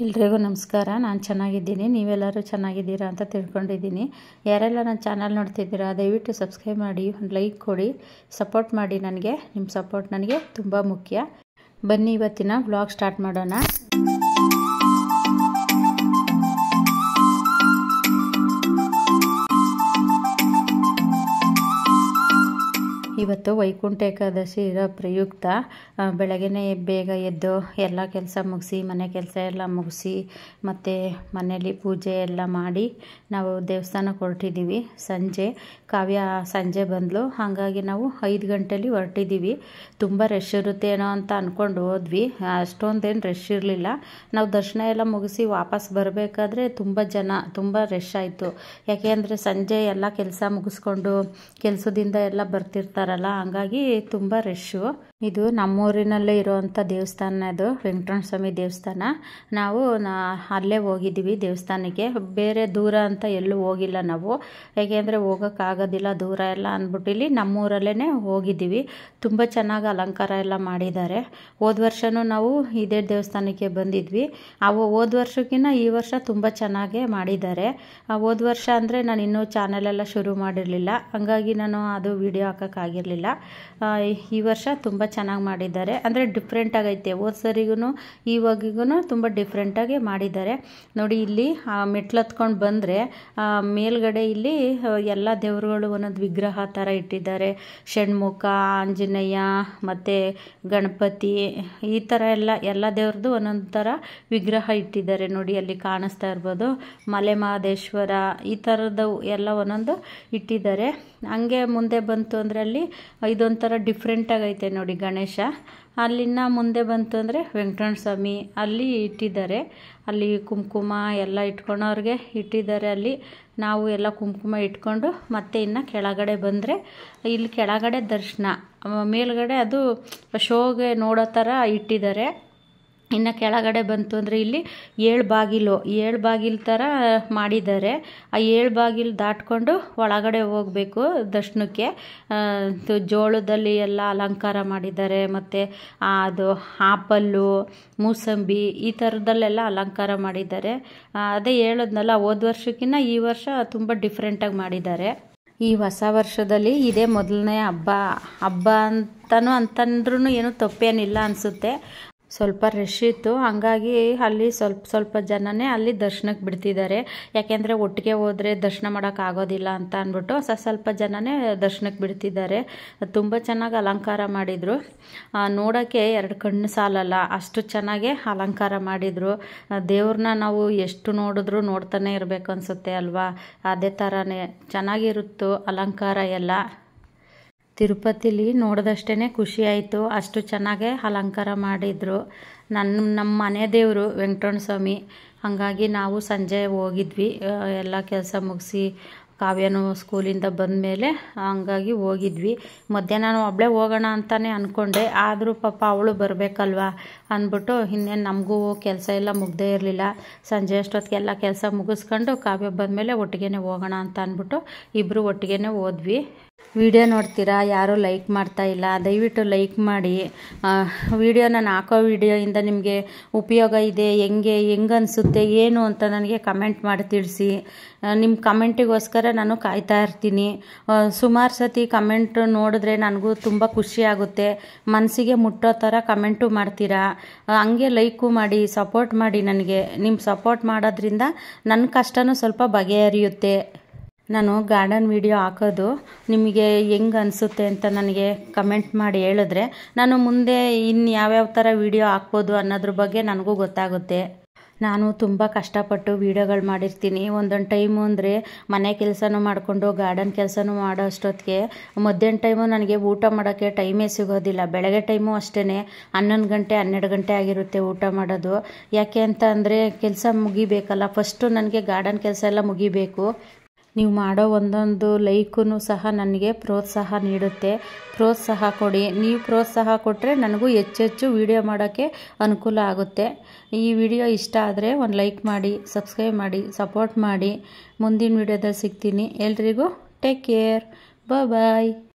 ಎಲ್ರಿಗೂ ನಮಸ್ಕಾರ. ನಾನು ಚೆನ್ನಾಗಿದ್ದೀನಿ, ನೀವೆಲ್ಲರೂ ಚೆನ್ನಾಗಿದ್ದೀರಾ ಅಂತ ತಿಳ್ಕೊಂಡಿದ್ದೀನಿ. ಯಾರೆಲ್ಲ ನನ್ನ ಚಾನಲ್ ನೋಡ್ತಿದ್ದೀರಾ ದಯವಿಟ್ಟು ಸಬ್ಸ್ಕ್ರೈಬ್ ಮಾಡಿ, ಒಂದು ಲೈಕ್ ಕೊಡಿ, ಸಪೋರ್ಟ್ ಮಾಡಿ. ನನಗೆ ನಿಮ್ಮ ಸಪೋರ್ಟ್ ನನಗೆ ತುಂಬ ಮುಖ್ಯ. ಬನ್ನಿ ಇವತ್ತಿನ ವ್ಲಾಗ್ ಸ್ಟಾರ್ಟ್ ಮಾಡೋಣ. ಇವತ್ತು ವೈಕುಂಠ ಏಕಾದಶಿ ಇರೋ ಪ್ರಯುಕ್ತ ಬೆಳಗ್ಗೆನೇ ಬೇಗ ಎದ್ದು ಎಲ್ಲ ಕೆಲಸ ಮುಗಿಸಿ, ಮನೆ ಕೆಲಸ ಎಲ್ಲ ಮುಗಿಸಿ, ಮತ್ತು ಮನೇಲಿ ಪೂಜೆ ಎಲ್ಲ ಮಾಡಿ ನಾವು ದೇವಸ್ಥಾನಕ್ಕೆ ಹೊರಟಿದ್ದೀವಿ. ಕಾವ್ಯ ಸಂಜೆ ಬಂದಳು, ಹಾಗಾಗಿ ನಾವು 5 ಗಂಟೆಲಿ ಹೊರಟಿದ್ದೀವಿ. ತುಂಬ ರಶ್ ಇರುತ್ತೇನೋ ಅಂತ ಅಂದ್ಕೊಂಡು ಹೋದ್ವಿ. ಅಷ್ಟೊಂದೇನು ರಶ್ ಇರಲಿಲ್ಲ. ನಾವು ದರ್ಶನ ಎಲ್ಲ ಮುಗಿಸಿ ವಾಪಸ್ ಬರಬೇಕಾದ್ರೆ ತುಂಬ ರಶ್ ಆಯಿತು. ಯಾಕೆ ಅಂದರೆ ಸಂಜೆ ಎಲ್ಲ ಕೆಲಸ ಮುಗಿಸ್ಕೊಂಡು ಕೆಲಸದಿಂದ ಎಲ್ಲ ಬರ್ತಿರ್ತಾರಲ್ಲ, ಹಂಗಾಗಿ ತುಂಬ ರಶ್ಶು. ಇದು ನಮ್ಮೂರಿನಲ್ಲೇ ಇರೋವಂಥ ದೇವಸ್ಥಾನ, ಇದು ವೆಂಕಟರಮಣ ಸ್ವಾಮಿ ದೇವಸ್ಥಾನ. ನಾವು ಅಲ್ಲೇ ಹೋಗಿದ್ದೀವಿ ದೇವಸ್ಥಾನಕ್ಕೆ. ಬೇರೆ ದೂರ ಅಂತ ಎಲ್ಲೂ ಹೋಗಿಲ್ಲ ನಾವು, ಯಾಕೆಂದರೆ ಹೋಗೋಕ್ಕಾಗೋದಿಲ್ಲ ದೂರ ಎಲ್ಲ ಅಂದ್ಬಿಟ್ಟು ಇಲ್ಲಿ ನಮ್ಮೂರಲ್ಲೇ ಹೋಗಿದ್ದೀವಿ. ತುಂಬ ಚೆನ್ನಾಗಿ ಅಲಂಕಾರ ಎಲ್ಲ ಮಾಡಿದ್ದಾರೆ. ಹೋದ ವರ್ಷವೂ ನಾವು ಇದೇ ದೇವಸ್ಥಾನಕ್ಕೆ ಬಂದಿದ್ವಿ. ಹೋದ ವರ್ಷಕ್ಕಿಂತ ಈ ವರ್ಷ ತುಂಬ ಚೆನ್ನಾಗೇ ಮಾಡಿದ್ದಾರೆ. ಹೋದ ವರ್ಷ ಅಂದರೆ ನಾನು ಇನ್ನೂ ಚಾನಲೆಲ್ಲ ಶುರು ಮಾಡಿರಲಿಲ್ಲ, ಹಂಗಾಗಿ ನಾನು ಅದು ವಿಡಿಯೋ ಹಾಕೋಕ್ಕಾಗಿರಲಿಲ್ಲ. ಈ ವರ್ಷ ತುಂಬ ಚೆನ್ನಾಗಿ ಮಾಡಿದ್ದಾರೆ, ಅಂದರೆ ಡಿಫ್ರೆಂಟ್ ಆಗೈತೆ. ಹೋದ ಸರಿಗೂ ಇವಾಗಿಗೂ ತುಂಬ ಡಿಫ್ರೆಂಟಾಗಿ ಮಾಡಿದ್ದಾರೆ. ನೋಡಿ, ಇಲ್ಲಿ ಮೆಟ್ಲು ಹತ್ಕೊಂಡು ಬಂದರೆ ಮೇಲ್ಗಡೆ ಇಲ್ಲಿ ಎಲ್ಲ ದೇವರುಗಳು ಒಂದೊಂದು ವಿಗ್ರಹ ಥರ ಇಟ್ಟಿದ್ದಾರೆ. ಷಣ್ಮುಖ, ಆಂಜನೇಯ ಮತ್ತು ಗಣಪತಿ, ಈ ಥರ ಎಲ್ಲ ದೇವ್ರದ್ದು ಒಂದೊಂದು ಥರ ವಿಗ್ರಹ ಇಟ್ಟಿದ್ದಾರೆ. ನೋಡಿ, ಅಲ್ಲಿ ಕಾಣಿಸ್ತಾ ಇರ್ಬೋದು. ಮಲೆ ಮಹದೇಶ್ವರ, ಈ ಥರದ್ದು ಎಲ್ಲ ಒಂದೊಂದು ಇಟ್ಟಿದ್ದಾರೆ. ಹಂಗೆ ಮುಂದೆ ಬಂತು ಅಂದರೆ ಅಲ್ಲಿ ಇದೊಂಥರ ಡಿಫ್ರೆಂಟಾಗೈತೆ ನೋಡಿ ಗಣೇಶ. ಅಲ್ಲಿನ ಮುಂದೆ ಬಂತು ಅಂದರೆ ವೆಂಕಟರಮಣ ಸ್ವಾಮಿ ಅಲ್ಲಿ ಇಟ್ಟಿದ್ದಾರೆ. ಅಲ್ಲಿ ಕುಂಕುಮ ಎಲ್ಲ ಇಟ್ಕೊಳೋರಿಗೆ ಇಟ್ಟಿದ್ದಾರೆ. ಅಲ್ಲಿ ನಾವು ಎಲ್ಲ ಕುಂಕುಮ ಇಟ್ಕೊಂಡು ಮತ್ತೆ ಇನ್ನು ಕೆಳಗಡೆ ಬಂದರೆ ಇಲ್ಲಿ ಕೆಳಗಡೆ ದರ್ಶನ, ಮೇಲ್ಗಡೆ ಅದು ಶೋಗೆ ನೋಡೋ ಥರ ಇಟ್ಟಿದ್ದಾರೆ. ಇನ್ನು ಕೆಳಗಡೆ ಬಂತು ಅಂದರೆ ಇಲ್ಲಿ 7 ಬಾಗಿಲು ಥರ ಮಾಡಿದ್ದಾರೆ. ಆ 7 ಬಾಗಿಲು ದಾಟ್ಕೊಂಡು ಒಳಗಡೆ ಹೋಗಬೇಕು ದರ್ಶನಕ್ಕೆ. ಜೋಳದಲ್ಲಿ ಎಲ್ಲ ಅಲಂಕಾರ ಮಾಡಿದ್ದಾರೆ. ಮತ್ತು ಅದು ಆಪಲ್ಲು, ಮೂಸಂಬಿ, ಈ ಥರದಲ್ಲೆಲ್ಲ ಅಲಂಕಾರ ಮಾಡಿದ್ದಾರೆ. ಅದೇ ಹೇಳಿದ್ನಲ್ಲ, ಹೋದ ವರ್ಷಕ್ಕಿಂತ ಈ ವರ್ಷ ತುಂಬ ಡಿಫ್ರೆಂಟಾಗಿ ಮಾಡಿದ್ದಾರೆ. ಈ ಹೊಸ ವರ್ಷದಲ್ಲಿ ಇದೇ ಮೊದಲನೇ ಹಬ್ಬ ಅಂತಂದ್ರೂ ಏನೂ ತಪ್ಪೇನಿಲ್ಲ ಅನಿಸುತ್ತೆ. ಸ್ವಲ್ಪ ರಶ್ ಇತ್ತು, ಹಂಗಾಗಿ ಅಲ್ಲಿ ಸ್ವಲ್ಪ ಜನನೇ ಅಲ್ಲಿ ದರ್ಶನಕ್ಕೆ ಬಿಡ್ತಿದ್ದಾರೆ. ಯಾಕೆಂದರೆ ಒಟ್ಟಿಗೆ ಹೋದರೆ ದರ್ಶನ ಮಾಡೋಕ್ಕಾಗೋದಿಲ್ಲ ಅಂತ ಅಂದ್ಬಿಟ್ಟು ಸ್ವಲ್ಪ ಜನನೇ ದರ್ಶನಕ್ಕೆ ಬಿಡ್ತಿದ್ದಾರೆ. ತುಂಬ ಚೆನ್ನಾಗಿ ಅಲಂಕಾರ ಮಾಡಿದರು. ನೋಡೋಕ್ಕೆ 2 ಕಣ್ಣು ಸಾಲಲ್ಲ, ಅಷ್ಟು ಚೆನ್ನಾಗೇ ಅಲಂಕಾರ ಮಾಡಿದರು. ದೇವ್ರನ್ನ ನಾವು ಎಷ್ಟು ನೋಡಿದ್ರೂ ನೋಡ್ತಾನೆ ಇರಬೇಕು ಅನಿಸುತ್ತೆ ಅಲ್ವಾ, ಅದೇ ಥರನೇ ಚೆನ್ನಾಗಿರುತ್ತೋ ಅಲಂಕಾರ ಎಲ್ಲ. ತಿರುಪತಿಲಿ ನೋಡಿದಷ್ಟೇ ಖುಷಿ ಆಯಿತು, ಅಷ್ಟು ಚೆನ್ನಾಗೇ ಅಲಂಕಾರ ಮಾಡಿದರು. ನಮ್ಮ ಮನೆ ದೇವರು ವೆಂಕಟರಮಣ ಸ್ವಾಮಿ, ಹಾಗಾಗಿ ನಾವು ಸಂಜೆ ಹೋಗಿದ್ವಿ. ಎಲ್ಲ ಕೆಲಸ ಮುಗಿಸಿ ಕಾವ್ಯನೂ ಸ್ಕೂಲಿಂದ ಬಂದಮೇಲೆ ಹಂಗಾಗಿ ಹೋಗಿದ್ವಿ. ಮಧ್ಯಾಹ್ನ ನಾನು ಒಬ್ಬಳೇ ಹೋಗೋಣ ಅಂತಲೇ ಅಂದ್ಕೊಂಡೆ, ಆದರೂ ಪಾಪ ಅವಳು ಬರಬೇಕಲ್ವ ಅಂದ್ಬಿಟ್ಟು ಇನ್ನೇನು ನಮಗೂ ಕೆಲಸ ಎಲ್ಲ ಮುಗ್ದೇ ಇರಲಿಲ್ಲ. ಸಂಜೆ ಅಷ್ಟೊತ್ತಿಗೆ ಎಲ್ಲ ಕೆಲಸ ಮುಗಿಸ್ಕೊಂಡು ಕಾವ್ಯ ಬಂದಮೇಲೆ ಒಟ್ಟಿಗೆ ಹೋಗೋಣ ಅಂತ ಅಂದ್ಬಿಟ್ಟು ಇಬ್ಬರು ಒಟ್ಟಿಗೆ ಹೋದ್ವಿ. ವಿಡಿಯೋ ನೋಡ್ತೀರಾ, ಯಾರೂ ಲೈಕ್ ಮಾಡ್ತಾ ಇಲ್ಲ, ದಯವಿಟ್ಟು ಲೈಕ್ ಮಾಡಿ. ವಿಡಿಯೋ ನಾನು ಹಾಕೋ ವಿಡಿಯೋಯಿಂದ ನಿಮಗೆ ಉಪಯೋಗ ಇದೆ, ಹೆಂಗೆ ಅನಿಸುತ್ತೆ ಏನು ಅಂತ ನನಗೆ ಕಮೆಂಟ್ ಮಾಡಿ ತಿಳಿಸಿ. ನಿಮ್ಮ ಕಮೆಂಟಿಗೋಸ್ಕರ ನಾನು ಕಾಯ್ತಾ ಇರ್ತೀನಿ. ಸುಮಾರು ಸತಿ ಕಮೆಂಟ್ ನೋಡಿದ್ರೆ ನನಗೂ ತುಂಬ ಖುಷಿ ಆಗುತ್ತೆ. ಮನಸ್ಸಿಗೆ ಮುಟ್ಟೋ ಥರ ಕಮೆಂಟು ಮಾಡ್ತೀರಾ. ಹಂಗೆ ಲೈಕು ಮಾಡಿ, ಸಪೋರ್ಟ್ ಮಾಡಿ. ನನಗೆ ನಿಮ್ಮ ಸಪೋರ್ಟ್ ಮಾಡೋದ್ರಿಂದ ನನ್ನ ಕಷ್ಟನೂ ಸ್ವಲ್ಪ ಬಗೆಹರಿಯುತ್ತೆ. ನಾನು ಗಾರ್ಡನ್ ವಿಡಿಯೋ ಹಾಕೋದು ನಿಮಗೆ ಹೆಂಗೆ ಅನಿಸುತ್ತೆ ಅಂತ ನನಗೆ ಕಮೆಂಟ್ ಮಾಡಿ ಹೇಳಿದ್ರೆ ನಾನು ಮುಂದೆ ಇನ್ನು ಯಾವ್ಯಾವ ಥರ ವಿಡಿಯೋ ಹಾಕ್ಬೋದು ಅನ್ನೋದ್ರ ಬಗ್ಗೆ ನನಗೂ ಗೊತ್ತಾಗುತ್ತೆ. ನಾನು ತುಂಬ ಕಷ್ಟಪಟ್ಟು ವೀಡಿಯೋಗಳು ಮಾಡಿರ್ತೀನಿ. ಒಂದೊಂದು ಟೈಮು ಅಂದರೆ ಮನೆ ಕೆಲಸನೂ ಮಾಡಿಕೊಂಡು ಗಾರ್ಡನ್ ಕೆಲಸನೂ ಮಾಡೋ ಅಷ್ಟೊತ್ತಿಗೆ ಮಧ್ಯಾಹ್ನ ಟೈಮು ನನಗೆ ಊಟ ಮಾಡೋಕ್ಕೆ ಟೈಮೇ ಸಿಗೋದಿಲ್ಲ. ಬೆಳಗ್ಗೆ ಟೈಮು ಅಷ್ಟೇ 11 ಗಂಟೆ 12 ಗಂಟೆ ಆಗಿರುತ್ತೆ ಊಟ ಮಾಡೋದು. ಯಾಕೆ ಅಂತ ಅಂದರೆ ಕೆಲಸ ಮುಗಿಬೇಕಲ್ಲ, ಫಸ್ಟು ನನಗೆ ಗಾರ್ಡನ್ ಕೆಲಸ ಎಲ್ಲ ಮುಗಿಬೇಕು. ನೀವು ಮಾಡೋ ಒಂದೊಂದು ಲೈಕೂ ಸಹ ನನಗೆ ಪ್ರೋತ್ಸಾಹ ನೀಡುತ್ತೆ. ಪ್ರೋತ್ಸಾಹ ಕೊಡಿ. ನೀವು ಪ್ರೋತ್ಸಾಹ ಕೊಟ್ಟರೆ ನನಗೂ ಹೆಚ್ಚೆಚ್ಚು ವಿಡಿಯೋ ಮಾಡೋಕ್ಕೆ ಅನುಕೂಲ ಆಗುತ್ತೆ. ಈ ವಿಡಿಯೋ ಇಷ್ಟ ಆದರೆ ಒಂದು ಲೈಕ್ ಮಾಡಿ, ಸಬ್ಸ್ಕ್ರೈಬ್ ಮಾಡಿ, ಸಪೋರ್ಟ್ ಮಾಡಿ. ಮುಂದಿನ ವಿಡಿಯೋದಲ್ಲಿ ಸಿಗ್ತೀನಿ. ಎಲ್ರಿಗೂ ಟೇಕ್ ಕೇರ್, ಬಾಯ್.